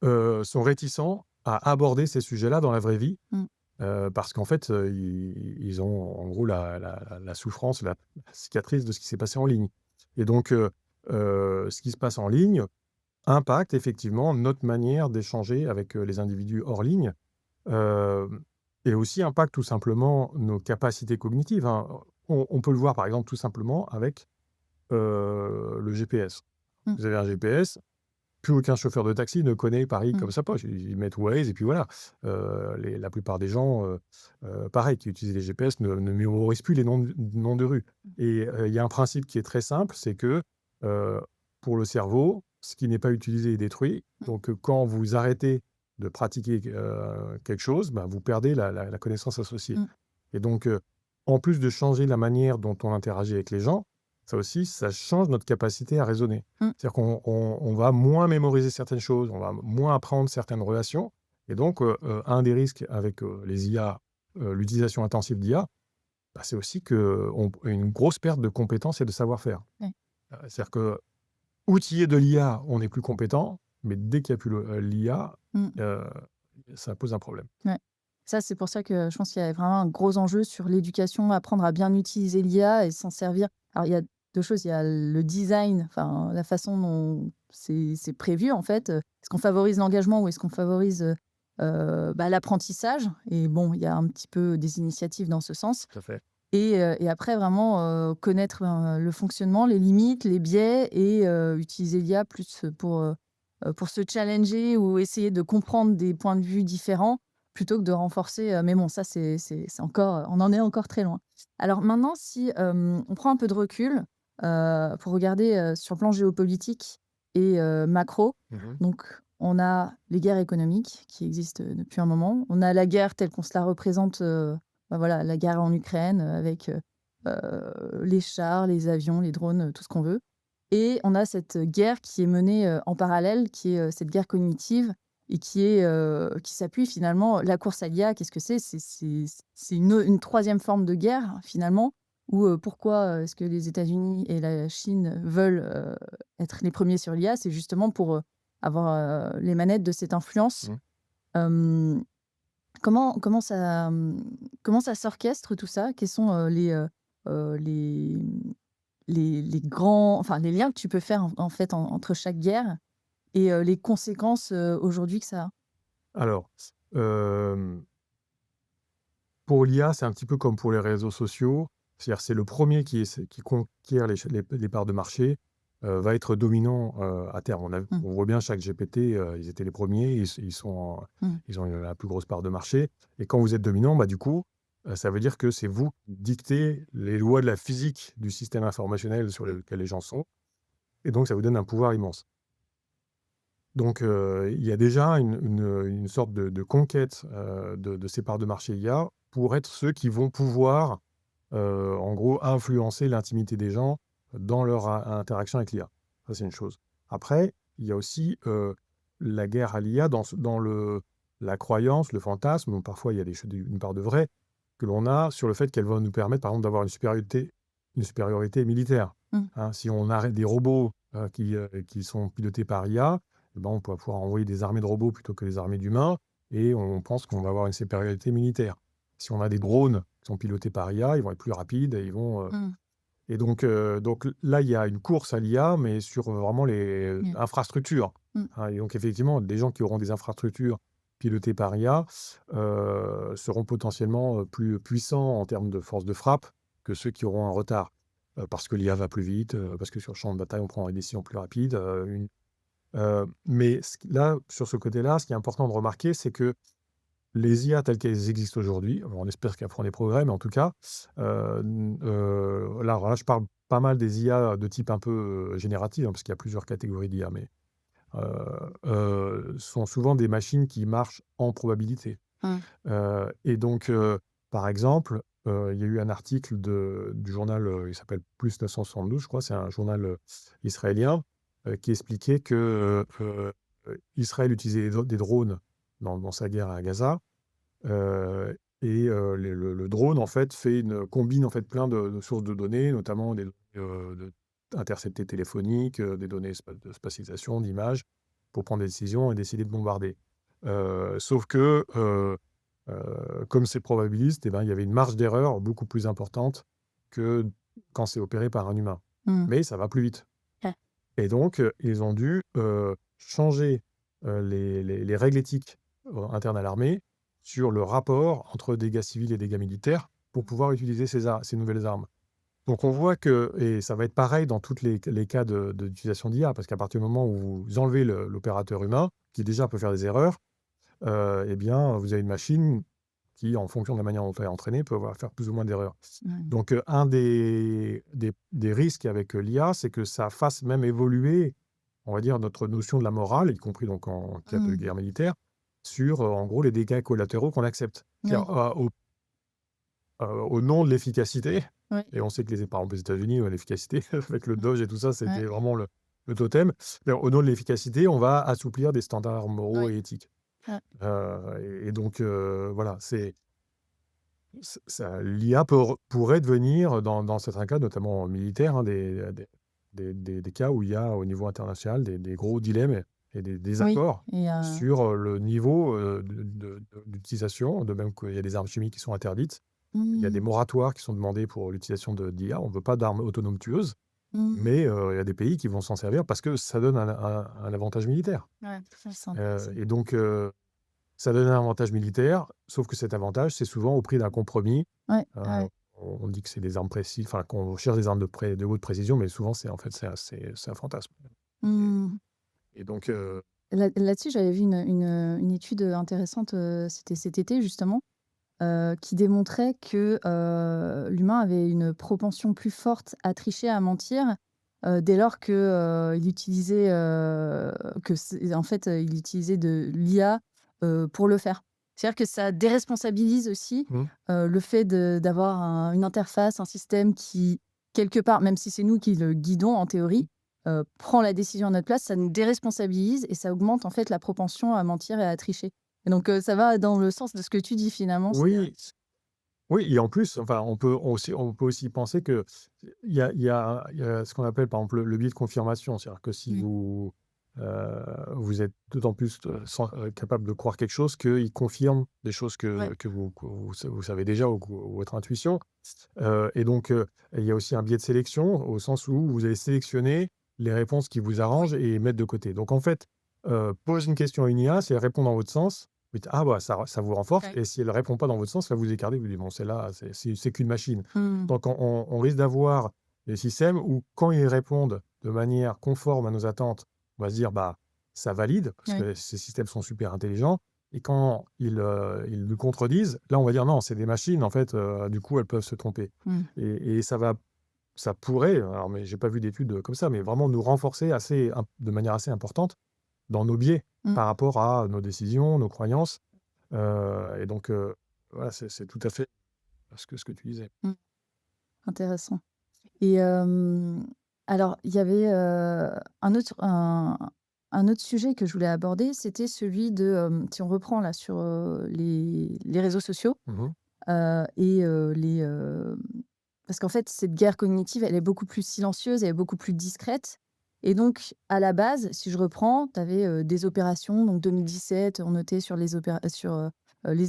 sont réticents à aborder ces sujets-là dans la vraie vie,
Mmh.
parce qu'en fait, ils ont en gros la souffrance, la cicatrice de ce qui s'est passé en ligne. Et donc, ce qui se passe en ligne impacte effectivement notre manière d'échanger avec, les individus hors ligne. Hem Et aussi impacte tout simplement nos capacités cognitives, hein. On peut le voir par exemple tout simplement avec, le GPS.
Mmh.
Vous avez un GPS, plus aucun chauffeur de taxi ne connaît Paris
Mmh.
comme sa poche. Ils mettent Waze et puis voilà. La plupart des gens, pareil, qui utilisent les GPS ne mémorisent plus les noms de rues. Et il y a un principe qui est très simple, c'est que, heu, pour le cerveau, ce qui n'est pas utilisé est détruit.
Mmh.
Donc, quand vous arrêtez de pratiquer, quelque chose, ben, vous perdez la connaissance associée.
Mmh.
Et donc, en plus de changer la manière dont on interagit avec les gens, ça aussi, ça change notre capacité à raisonner.
Mmh.
C'est-à-dire qu'on va moins mémoriser certaines choses, on va moins apprendre certaines relations. Et donc, un des risques avec, les IA l'utilisation intensive d'IA, bah, c'est aussi une grosse perte de compétences et de savoir-faire.
Ouais.
C'est-à-dire que outiller de l'IA, on est plus compétent, mais dès qu'il y a plus l'IA,
Mmh.
ça pose un problème.
Ouais. Ça, c'est pour ça que je pense qu'il y a vraiment un gros enjeu sur l'éducation, apprendre à bien utiliser l'IA et s'en servir. Alors, il y a 2 choses, il y a le design, enfin, la façon dont c'est prévu, en fait. Est-ce qu'on favorise l'engagement ou est-ce qu'on favorise, l'apprentissage? Et bon, il y a un petit peu des initiatives dans ce sens.
Tout à fait.
Et après vraiment, connaître, le fonctionnement, les limites, les biais et utiliser l'IA plus pour se challenger ou essayer de comprendre des points de vue différents plutôt que de renforcer, mais bon ça c'est encore, on en est encore très loin. Alors maintenant si, on prend un peu de recul, pour regarder, sur le plan géopolitique et macro,
Mmh.
donc on a les guerres économiques qui existent, depuis un moment. On a la guerre telle qu'on se la représente, voilà, la guerre en Ukraine, avec, les chars, les avions, les drones, tout ce qu'on veut. Et on a cette guerre qui est menée, en parallèle, qui est, cette guerre cognitive et qui s'appuie finalement la course à l'IA, qu'est-ce que c'est? C'est une 3e forme de guerre finalement où, pourquoi, est-ce que les États-Unis et la Chine veulent, être les premiers sur l'IA? C'est justement pour, avoir, les manettes de cette influence.
Mmh.
Hem comment ça s'orchestre tout ça? Quels sont, les grands enfin, les liens que tu peux faire en fait entre chaque guerre et les conséquences, aujourd'hui que ça a?
Alors, hem, pour l'IA, c'est un petit peu comme pour les réseaux sociaux. C'est-à-dire, c'est le premier qui conquiert les parts de marché, va être dominant, à terme.
Mmh,
On voit bien ChatGPT, ils étaient les premiers,
mmh,
ils ont la plus grosse part de marché et quand vous êtes dominant, bah, du coup, ça veut dire que c'est vous qui dictez les lois de la physique du système informationnel sur lequel les gens sont et donc ça vous donne un pouvoir immense. Donc, il y a déjà une sorte de conquête, de ces parts de marché IA pour être ceux qui vont pouvoir, en gros, influencer l'intimité des gens dans leur interaction avec l'IA. Ça, c'est une chose. Après, il y a aussi, la guerre à l'IA dans la croyance, le fantasme, où parfois il y a une part de vrai, que l'on a sur le fait qu'elle va nous permettre, par exemple, d'avoir une supériorité militaire.
mmh,
Hein, si on arrête des robots, qui sont pilotés par IA, eh ben, on va pouvoir envoyer des armées de robots plutôt que des armées d'humains et on pense qu'on va avoir une supériorité militaire. Si on a des drones qui sont pilotés par IA, ils vont être plus rapides et ils vont,
mmh,
et donc là, il y a une course à l'IA, mais sur, vraiment les
mmh,
infrastructures,
mmh,
hein, et donc effectivement, des gens qui auront des infrastructures pilotées par IA, seront potentiellement, plus puissants en termes de force de frappe que ceux qui auront un retard. Parce que l'IA va plus vite, parce que sur le champ de bataille, on prend des décisions plus rapides, mais là, sur ce côté-là, ce qui est important de remarquer, c'est que les IA telles qu'elles existent aujourd'hui, on espère qu'elles feront des progrès, mais en tout cas, là, alors là, je parle pas mal des IA de type un peu, générative, hein, parce qu'il y a plusieurs catégories d'IA, mais sont souvent des machines qui marchent en probabilité.
mmh,
Et donc, par exemple, il y a eu un article du journal, il s'appelle Plus 972, je crois, c'est un journal, israélien, qui expliquait que, Israël utilisait des drones dans sa guerre à Gaza, et le drone, en fait, combine, en fait, plein de sources de données, notamment des données, interceptées téléphoniques, des données de spatialisation, d'images, pour prendre des décisions et décider de bombarder. Sauf que, comme c'est probabiliste, eh ben, il y avait une marge d'erreur beaucoup plus importante que quand c'est opéré par un humain.
mmh.
Mais ça va plus vite.
Ouais.
Et donc, ils ont dû, changer, les règles éthiques, internes à l'armée sur le rapport entre dégâts civils et dégâts militaires pour pouvoir utiliser ces nouvelles armes. Donc on voit et ça va être pareil dans tous les cas d'utilisation d'IA, parce qu'à partir du moment où vous enlevez l'opérateur humain, qui déjà peut faire des erreurs, eh bien, vous avez une machine qui, en fonction de la manière dont elle est entraînée, peut faire plus ou moins d'erreurs.
Mmh,
Donc, un des risques avec, l'IA, c'est que ça fasse même évoluer, on va dire, notre notion de la morale, y compris donc en cas de
mmh.
guerre militaire, sur, en gros, les dégâts collatéraux qu'on accepte.
Oui,
C'est-à-dire, au nom de l'efficacité,
oui,
et on sait que par exemple, les États-Unis, l'efficacité avec le
mmh,
Doge et tout ça,
ouais,
c'était vraiment le totem. C'est-à-dire, au nom de l'efficacité, on va assouplir des standards moraux
oui,
et éthiques.
ouais.
Et donc, voilà, c'est L'IA pourrait devenir, dans certains cas, notamment militaires, hein, des cas où il y a au niveau international des gros dilemmes et des
Oui
désaccords
et
sur le niveau d'utilisation, de même qu'il y a des armes chimiques qui sont interdites. Il y a des
mmh,
moratoires qui sont demandés pour l'utilisation d'IA. On ne veut pas d'armes autonomes tueuses,
mmh,
mais il y a des pays qui vont s'en servir parce que ça donne un avantage militaire.
ouais, ça c'est intéressant.
Et donc, ça donne un avantage militaire, sauf que cet avantage, c'est souvent au prix d'un compromis.
Ouais,
Heu,
ouais.
on dit que c'est des armes précises, enfin qu'on cherche des armes de haute précision, mais souvent c'est en fait c'est un fantasme. Et
Mmh.
et donc,
Là-dessus, j'avais vu une étude, intéressante, c'était cet été justement, qui démontrait que, l'humain avait une propension plus forte à tricher, à mentir, dès lors que, il utilisait, que c'est en fait, il utilisait de l'IA, pour le faire. C'est-à-dire que ça déresponsabilise aussi,
mmh,
le fait d'avoir une interface, un système qui, quelque part, même si c'est nous qui le guidons en théorie, prend la décision à notre place, ça nous déresponsabilise et ça augmente en fait la propension à mentir et à tricher. Et donc, ça va dans le sens de ce que tu dis finalement, c'est,
oui, oui et en plus, enfin, on peut aussi penser que il y a ce qu'on appelle par exemple le biais de confirmation. C'est-à-dire que si
mmh,
vous êtes d'autant plus, capable de croire quelque chose qu'il confirme des choses
ouais,
que vous savez déjà ou votre intuition. Et donc, il y a aussi un biais de sélection, au sens où vous allez sélectionner les réponses qui vous
oui,
arrangent et mettre de côté. Donc en fait, pose une question à une IA, si elle répond dans votre sens, vous dites: «Ah bah, ça vous renforce»
ouais.
et si elle ne répond pas dans votre sens, là, vous écartez, vous dites: «Bon, celle-là, c'est qu'une machine».
Mmh.
Donc on risque d'avoir des systèmes où quand ils répondent de manière conforme à nos attentes, on va se dire: «Bah, ça valide», parce
Oui.
que ces systèmes sont super intelligents et quand ils nous contredisent, là, on va dire: «Non, c'est des machines, en fait, du coup, elles peuvent se tromper».
Mmh.
Et ça pourrait, alors mais j'ai pas vu d'études, comme ça, mais vraiment nous renforcer de manière assez importante dans nos biais
Mmh.
par rapport à nos décisions, nos croyances, et donc, voilà, c'est tout à fait ce que tu disais.
Mmh. Intéressant. Et alors il y avait, un autre sujet que je voulais aborder, c'était celui de, si on reprend là sur, les réseaux sociaux,
Mmh.
et parce qu'en fait cette guerre cognitive, elle est beaucoup plus silencieuse, elle est beaucoup plus discrète et donc à la base, si je reprends, tu avais, des opérations, donc 2017, on notait sur les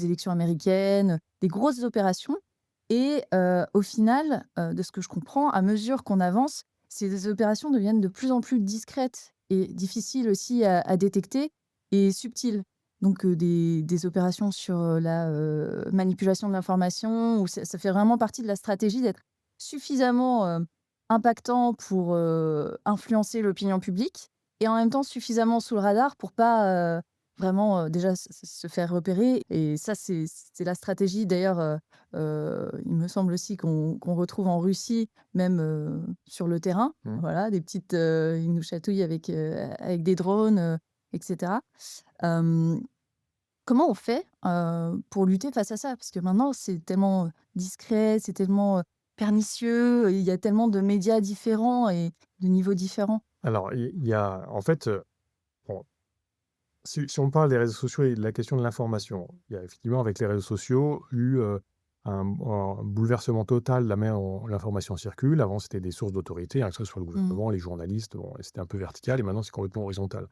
élections américaines, des grosses opérations et au final, de ce que je comprends, à mesure qu'on avance, ces opérations deviennent de plus en plus discrètes et difficiles aussi à détecter et subtiles. Donc des opérations sur, la, manipulation de l'information où ça fait vraiment partie de la stratégie d'être suffisamment, impactant pour, influencer l'opinion publique et en même temps suffisamment sous le radar pour pas, vraiment, déjà se faire repérer et ça c'est la stratégie d'ailleurs, il me semble aussi qu'on retrouve en Russie, même, sur le terrain.
Mmh.
Voilà, des petites, ils nous chatouillent avec des drones, et cetera. Hem, Comment on fait, pour lutter face à ça? Parce que maintenant c'est tellement, discret, c'est tellement, pernicieux, il y a tellement de médias différents et de niveaux différents.
Alors il y a en fait, bon, si on parle des réseaux sociaux et de la question de l'information, il y a effectivement avec les réseaux sociaux eu, un bouleversement total de la manière dont l'information circule. Avant, c'était des sources d'autorité, hein, que ce soit le
Mmh.
gouvernement, les journalistes, bon, et c'était un peu vertical et maintenant c'est complètement horizontal.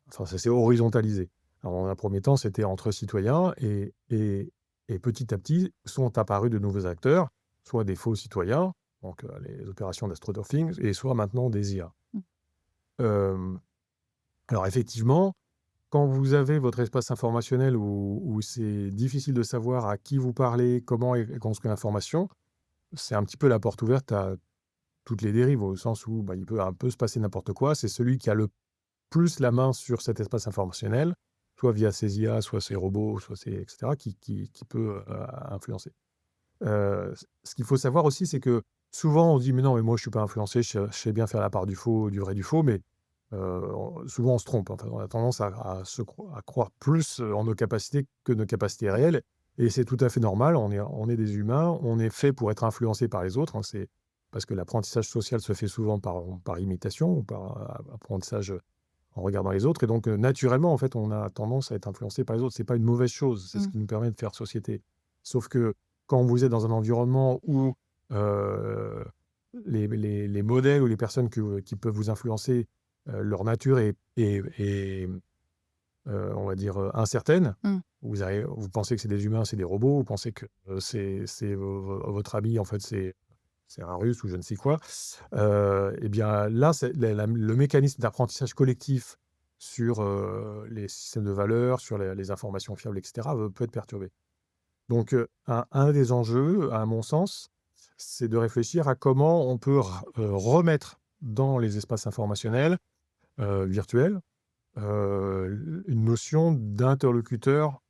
Enfin, ça s'est horizontalisé. Alors dans un premier temps, c'était entre citoyens et petit à petit sont apparus de nouveaux acteurs, soit des faux citoyens, donc les opérations d'astroturfing et soit maintenant des IA.
Mmh.
Hem, alors effectivement, quand vous avez votre espace informationnel où c'est difficile de savoir à qui vous parlez, comment est construite l'information, c'est un petit peu la porte ouverte à toutes les dérives, au sens où, bah, il peut un peu se passer n'importe quoi. C'est celui qui a le plus la main sur cet espace informationnel, soit via ses IA, soit ses robots, soit ses et cetera, qui peut, influencer. Ce qu'il faut savoir aussi, c'est que souvent on se dit: «Mais non, mais moi je suis pas influencé, je sais bien faire la part du faux, du vrai, du faux», mais souvent on se trompe. Enfin, on a tendance à croire plus, en nos capacités que nos capacités réelles et c'est tout à fait normal. On est des humains, on est fait pour être influencés par les autres, hein. C'est parce que l'apprentissage social se fait souvent par imitation ou par, apprentissage, en regardant les autres et donc naturellement, en fait, on a tendance à être influencé par les autres. C'est pas une mauvaise chose, c'est ce
Mmh.
qui nous permet de faire société. Sauf que quand vous êtes dans un environnement où euh, les modèles ou les personnes qui peuvent vous influencer, leur nature est, on va dire, incertaine,
Mmh.
vous pensez que c'est des humains, c'est des robots, vous pensez que votre ami, en fait, c'est un russe ou je ne sais quoi, et bien là, le mécanisme d'apprentissage collectif sur les systèmes de valeurs, sur les informations fiables, etc., peut être perturbé. Donc, un des enjeux, à mon sens, c'est de réfléchir à comment on peut remettre dans les espaces informationnels virtuels une notion d'interlocuteur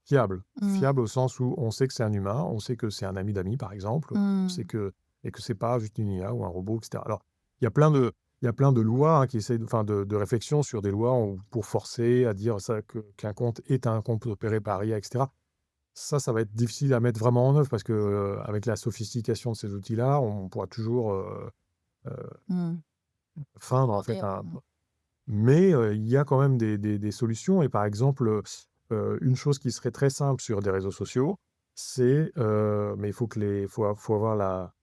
fiable.
Mmh.
Fiable au sens où on sait que c'est un humain, on sait que c'est un ami d'amis, par exemple, on sait
Mmh.
que c'est pas juste une IA ou un robot, etc. Alors, il y a plein de, il y a plein de lois qui essayent, enfin, de réflexion sur des lois pour forcer à dire ça, qu'un compte est un compte opéré par IA, etc. Ça va être difficile à mettre vraiment en œuvre parce que avec la sophistication de ces outils-là, on pourra toujours euh,
Mmh.
feindre en fait
Aborder,
un. Mais il y a quand même des solutions et par exemple, une chose qui serait très simple sur des réseaux sociaux, c'est, mais faut avoir la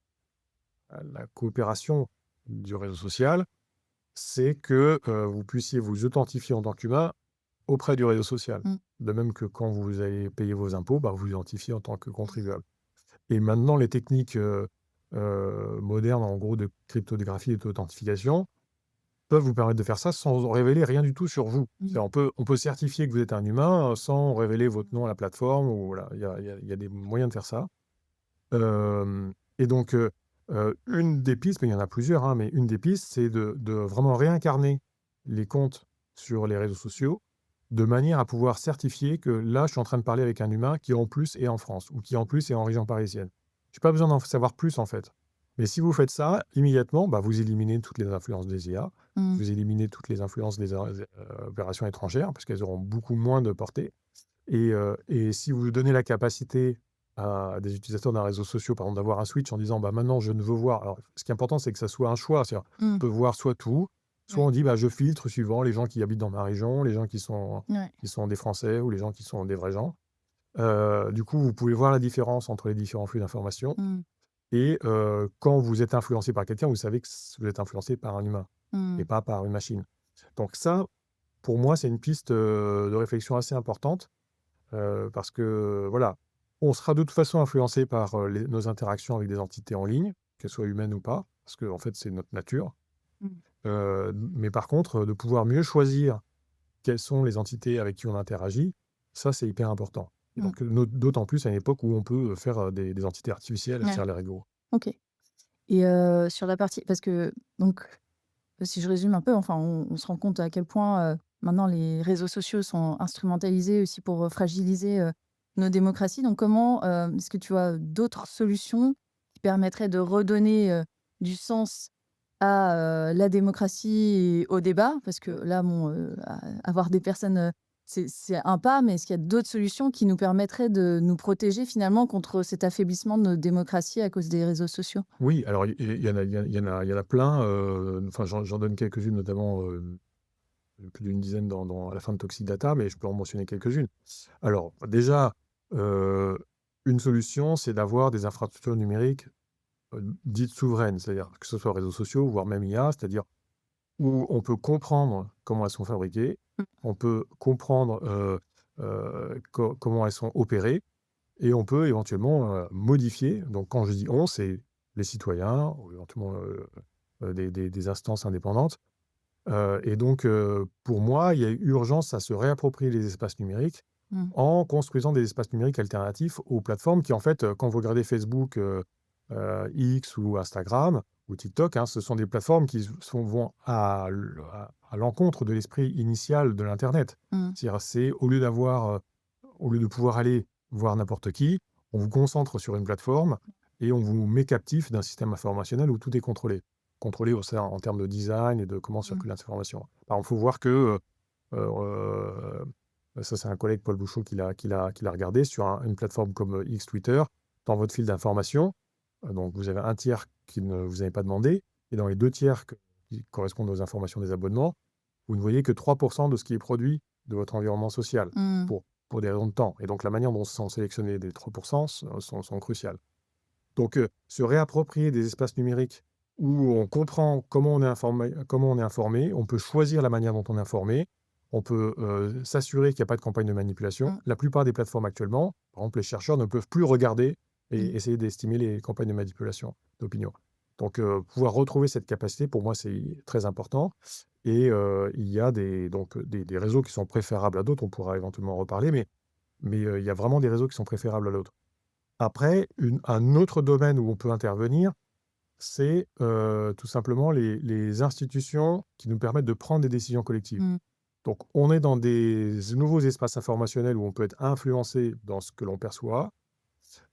coopération du réseau social, c'est que, vous puissiez vous authentifier en tant qu'humain auprès du réseau social.
mmh.
De même que quand vous allez payer vos impôts, bah, vous vous identifiez en tant que contribuable. Et maintenant les techniques, modernes, en gros, de cryptographie et d'authentification peuvent vous permettre de faire ça sans révéler rien du tout sur vous.
Mmh.
C'est on peut certifier que vous êtes un humain, sans révéler votre nom à la plateforme ou voilà, il y a des moyens de faire ça. Et donc, une des pistes, mais il y en a plusieurs, hein, mais une des pistes, c'est de vraiment réincarner les comptes sur les réseaux sociaux, de manière à pouvoir certifier que là, je suis en train de parler avec un humain qui en plus est en France ou qui en plus est en région parisienne. J'ai pas besoin d'en savoir plus en fait. Mais si vous faites ça, immédiatement, bah, vous éliminez toutes les influences des IA,
Mmh.
vous éliminez toutes les influences des opérations étrangères, parce qu'elles auront beaucoup moins de portée. Et si vous donnez la capacité à des utilisateurs d'un réseau social, par exemple, d'avoir un switch en disant, bah, maintenant, je ne veux voir. Alors, ce qui est important, c'est que ça soit un choix. C'est-à-dire, on
Mmh.
peut voir soit tout, soit
Ouais.
on dit, bah, je filtre suivant les gens qui habitent dans ma région, les gens
Ouais.
qui sont des Français ou les gens qui sont des vrais gens. Du coup, vous pouvez voir la différence entre les différents flux d'informations.
Mmh.
Et quand vous êtes influencé par quelqu'un, vous savez que vous êtes influencé par un humain et
Mmh.
pas par une machine. Donc ça, pour moi, c'est une piste de réflexion assez importante. Parce que voilà, on sera de toute façon influencé par, nos interactions avec des entités en ligne, qu'elles soient humaines ou pas, parce qu'en fait, c'est notre nature.
Mmh.
Mais par contre, de pouvoir mieux choisir quelles sont les entités avec qui on interagit, ça, c'est hyper important. Et
Mmh.
donc, d'autant plus à une époque où on peut, faire, des entités artificielles,
Ouais.
faire les rigolos.
OK. Et sur la partie parce que donc, si je résume un peu, enfin, on se rend compte à quel point, maintenant les réseaux sociaux sont instrumentalisés aussi pour, fragiliser, nos démocraties. Donc comment, est-ce que tu as d'autres solutions qui permettraient de redonner, du sens à, la démocratie et au débat? Parce que là, bon, avoir des personnes, c'est un pas, mais est-ce qu'il y a d'autres solutions qui nous permettraient de nous protéger finalement contre cet affaiblissement de nos démocraties à cause des réseaux sociaux?
Oui, alors il y en a il y en a plein, enfin, j'en donne quelques-unes, notamment, plus d'une dizaine à la fin de Toxic Data, mais je peux en mentionner quelques-unes. Alors déjà, heu, une solution, c'est d'avoir des infrastructures numériques, dites souveraines, c'est-à-dire que ce soit réseaux sociaux, voire même IA, c'est-à-dire où on peut comprendre comment elles sont fabriquées,
Mmh.
on peut comprendre, comment elles sont opérées et on peut éventuellement, modifier. Donc quand je dis «on», c'est les citoyens ou éventuellement, des instances indépendantes. Et donc, pour moi, il y a urgence à se réapproprier les espaces numériques
Mmh.
en construisant des espaces numériques alternatifs aux plateformes qui, en fait, quand vous regardez Facebook, X ou Instagram ou TikTok, hein, ce sont des plateformes qui vont à l'encontre de l'esprit initial de l'internet.
Mmh.
C'est-à-dire, au lieu de pouvoir aller voir n'importe qui, on vous concentre sur une plateforme et on vous met captif d'un système informationnel où tout est contrôlé. Contrôlé au sein en termes de design et de comment
Mmh.
circule l'information. Par exemple, il faut voir que, ça c'est un collègue, Paul Bouchot, qui l'a regardé sur une plateforme comme X, Twitter, dans votre fil d'information, donc vous avez un tiers qui ne vous avez pas demandé, et dans les deux tiers qui correspondent aux informations des abonnements, vous ne voyez que 3% de ce qui est produit de votre environnement social.
Mmh.
Pour pour des raisons de temps et donc la manière dont sont sélectionnés les 3 sont cruciales. Donc, se réapproprier des espaces numériques où on comprend comment on est informé, on peut choisir la manière dont on est informé, on peut, s'assurer qu'il y a pas de campagne de manipulation.
Mmh.
La plupart des plateformes actuellement, par exemple, les chercheurs ne peuvent plus regarder
Mmh.
et essayer d'estimer les campagnes de manipulation d'opinion. Donc, pouvoir retrouver cette capacité, pour moi, c'est très important et il y a des réseaux qui sont préférables à d'autres, on pourra éventuellement en reparler, mais il y a vraiment des réseaux qui sont préférables à d'autres. Après, un autre domaine où on peut intervenir, c'est, tout simplement les institutions qui nous permettent de prendre des décisions collectives.
Mmh.
Donc on est dans des nouveaux espaces informationnels où on peut être influencé dans ce que l'on perçoit,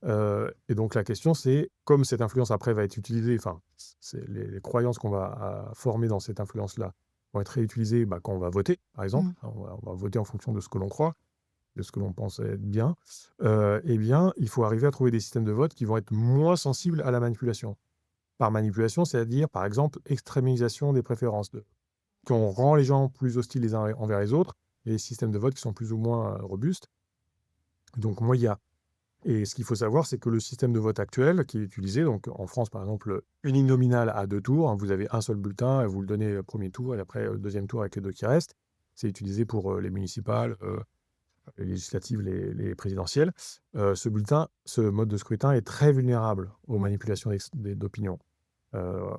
et donc la question c'est, comme cette influence après va être utilisée, enfin, c'est les croyances qu'on va, former dans cette influence-là vont être réutilisées, bah, quand on va voter, par exemple.
Mmh.
Hein, on va voter en fonction de ce que l'on croit, de ce que l'on pense être bien, eh bien, il faut arriver à trouver des systèmes de vote qui vont être moins sensibles à la manipulation. Par manipulation, c'est-à-dire, par exemple, extrémisation des préférences, qu'on rend les gens plus hostiles les uns envers les autres, et les systèmes de vote qui sont plus ou moins robustes. Donc, moi, il y a. Et ce qu'il faut savoir, c'est que le système de vote actuel qui est utilisé, donc en France, par exemple, uninominal à 2 tours, hein, vous avez un seul bulletin et vous le donnez au 1er tour et après, au 2e tour avec les 2 qui restent. C'est utilisé pour les municipales, les législatives, les présidentielles. Ce mode de scrutin est très vulnérable aux
Ouais.
manipulations d'opinion. Euh,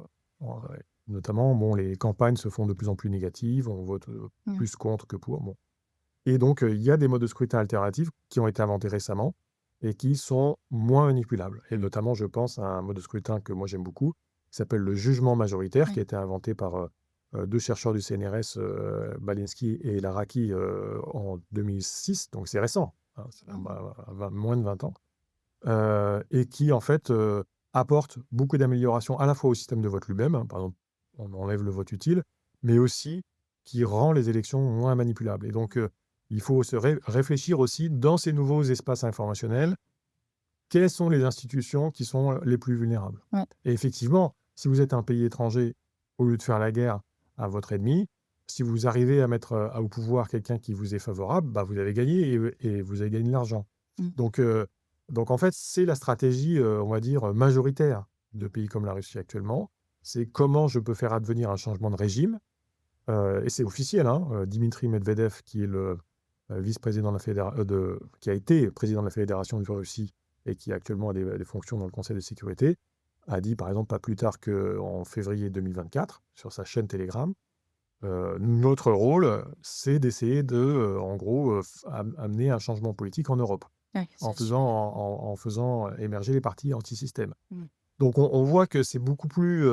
ouais. Notamment, bon, les campagnes se font de plus en plus négatives, on vote
Mmh.
plus contre que pour. Bon. Et donc, il y a des modes de scrutin alternatifs qui ont été inventés récemment et qui sont moins manipulables. Et notamment, je pense à un mode de scrutin que moi j'aime beaucoup, qui s'appelle le jugement majoritaire, qui
Ouais.
a été inventé par 2 chercheurs du CNRS, Balinski et Laraki, en 2006, donc c'est récent, hein, ça a
Mmh.
moins de 20 ans, et qui en fait apporte beaucoup d'améliorations à la fois au système de vote lui-même, hein, par exemple, on enlève le vote utile, mais aussi qui rend les élections moins manipulables. Et donc, il faut se réfléchir aussi dans ces nouveaux espaces informationnels, quelles sont les institutions qui sont les plus vulnérables?
Ouais.
Et effectivement, si vous êtes un pays étranger, au lieu de faire la guerre à votre ennemi, si vous arrivez à mettre, au pouvoir quelqu'un qui vous est favorable, bah, vous avez gagné et vous avez gagné de l'argent.
Mmh.
Donc, donc en fait, c'est la stratégie, on va dire, majoritaire de pays comme la Russie actuellement. C'est comment je peux faire advenir un changement de régime, et c'est officiel, hein, Dimitri Medvedev qui est le, vice-président de la qui a été président de la Fédération de Russie et qui actuellement a des fonctions dans le Conseil de sécurité, a dit par exemple pas plus tard qu'en février 2024 sur sa chaîne Telegram, «Notre rôle, c'est d'essayer de, en gros, amener un changement politique en Europe,
Ouais,
en
c'est
faisant
super.
en faisant émerger les partis anti-système».
Mmh.
Donc on voit que c'est beaucoup plus,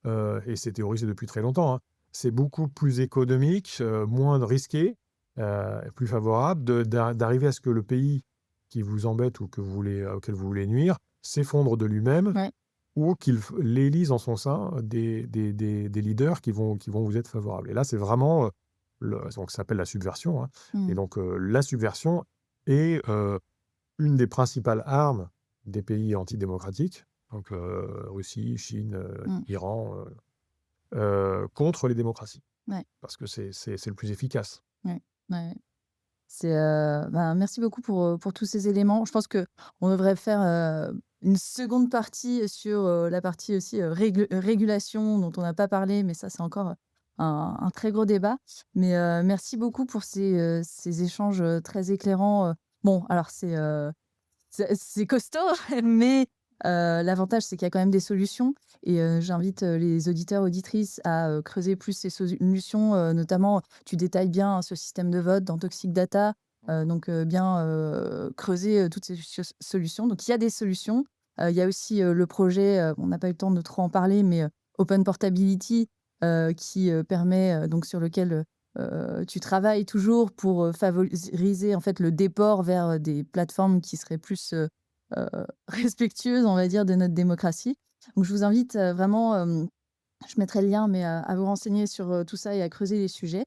et c'est théorisé depuis très longtemps, hein, c'est beaucoup plus économique, moins risqué, plus favorable d'arriver à ce que le pays qui vous embête ou auquel vous voulez nuire s'effondre de lui-même
Ouais.
ou qu'il l'élise en son sein des leaders qui vont vous être favorables. Et là, c'est vraiment, donc ça s'appelle la subversion, hein, et
Mmh.
donc la subversion est, une des principales armes des pays antidémocratiques, donc Russie, Chine,
Mmh.
Iran, contre les démocraties.
Ouais.
Parce que c'est le plus efficace.
Ouais. Ouais. C'est, ben, merci beaucoup pour tous ces éléments. Je pense que on devrait faire, une seconde partie sur, la partie aussi, régulation dont on n'a pas parlé, mais ça, c'est encore, un très gros débat. Mais, merci beaucoup pour ces échanges, très éclairants. Bon, alors c'est costaud, mais l'avantage, c'est qu'il y a quand même des solutions et j'invite, les auditeurs, auditrices à, creuser plus ces solutions, notamment, tu détailles bien, hein, ce système de vote dans Toxic Data, donc bien, creuser, toutes ces solutions. Donc il y a des solutions. Il y a aussi, le projet, on n'a pas eu le temps de trop en parler, mais Open Portability, qui, permet, donc sur lequel, tu travailles toujours pour, favoriser en fait le déport vers, des plateformes qui seraient plus, heu, respectueuses, on va dire, de notre démocratie. Donc je vous invite, vraiment, je mettrai le lien, mais à vous renseigner sur, tout ça et à creuser les sujets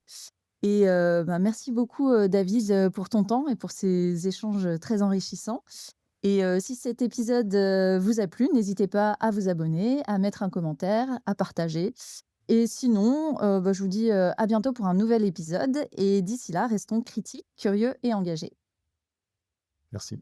et bah, merci beaucoup, David, pour ton temps et pour ces échanges, très enrichissants et si cet épisode, vous a plu, n'hésitez pas à vous abonner, à mettre un commentaire, à partager et sinon, bah, je vous dis, à bientôt pour un nouvel épisode et d'ici là, restons critiques, curieux et engagés.
Merci.